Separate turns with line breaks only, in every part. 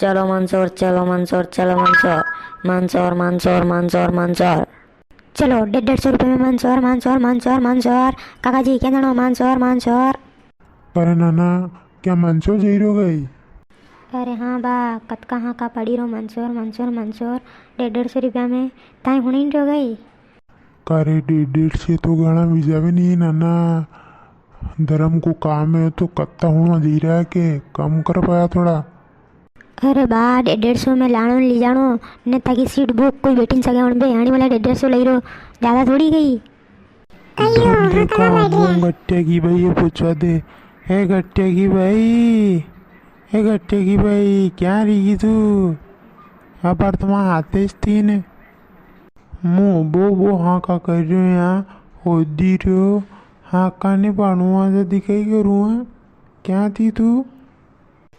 चलो मंसूर, चलो मंसूर, चलो मंसूर, मंसूर मंसूर मंसूर मंसूर। चलो 150 रुपये में मंसूर मंसूर मंसूर मंसूर। काका जी क्या जानो मंसूर मंसूर।
अरे नाना, क्या मंचो जई रो गई?
अरे हाँ बा, कत कहाँ का पड़ी रो मंसूर मंसूर मंसूर। 150 रुपया में ताई हुई रो गई।
अरे 150 से तो गाना वीजा भी नहीं है नाना। धर्म को काम है तो कत्ता होना दे रहा है के कम कर पाया थोड़ा।
अरे बा 150 में लाणो ली जानो ने ताकि सीट बुक कोई बैठी न सके उन पे आने वाला 150 लई रो। ज़्यादा थोड़ी गई।
धर्म देखा मुंह गट्टे की भाई, ये पूछवा दे। हे गट्टे की भाई, हे गट्टे की भाई, क्या रही तू? अब तुम्हारा हाथे तीन मुँह बो हाँ का कर रहे हो यहाँ हो दी रहो। हाँ का नहीं पाणुआ से दिखाई करूँ? क्या थी तू?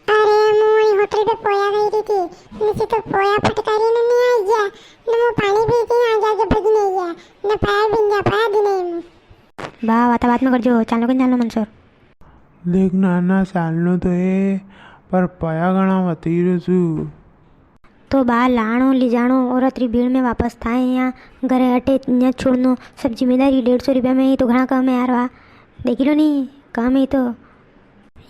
अरे मैं होटल पे पोया गई थी। नीचे तो पोया फटकारी ने नहीं आई गया न वो पानी भी थी आ जाके भग नहीं गया न पाया बिन जा पाया भी नहीं।
बा वाता बात में कर जो चालो के चालो मंसूर।
देख नाना सालनो तो है पर पया गणा वती रसू।
तो बा लाणो ली जानो और अतरी भीड़ में वापस थाए यहाँ घरे अटे यहाँ छोड़नो सब जिम्मेदारी 150 रुपया में ही तो घना कम है यार। वाह देखी लो नहीं कम ही तो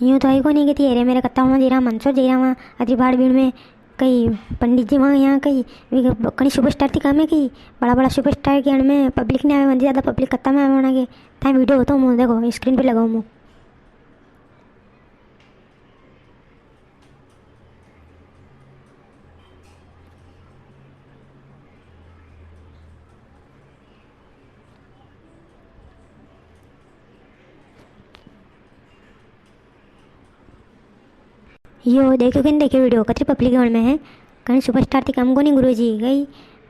यूँ तो आई को नहीं कहती अरे मेरे कत्ता वहाँ जी रहा मंसूर जी रहा वहाँ अतरी भाड़ भीड़ में कई पंडित जी वहाँ यहाँ कई कहीं सुपरस्टार थी काम है कहीं बड़ा बड़ा सुपरस्टार के अण में पब्लिक ने आए मंदिर ज़्यादा पब्लिक कत्ता में आए होना के था वीडियो होता हूँ देखो स्क्रीन पे लगाऊँ मुँह। यो देखो कि देखियो वीडियो कतरी पब्लिक में है कहीं सुपरस्टार थी कम को नहीं गुरु जी गई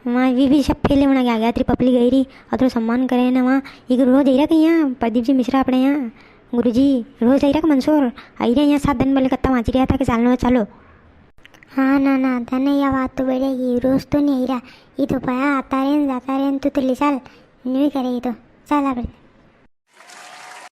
वहाँ भी सब फैले होना क्या गया पब्लिक गई रही और थोड़ा सम्मान करे ना वहाँ ये रोज आई रहा कहीं यहाँ प्रदीप जी मिश्रा अपने यहाँ गुरु जी रोज आई रहा मंसूर आई रहे यहाँ 7 दिन पहले कत्ता वाँच रहा था कि चालो चलो।
हाँ ना धन यह बात तो बढ़ेगी रोज तो नहीं आई रहा ये तो पाया आता रहे जाता रहे तो ले चल नहीं करेगी तो चल।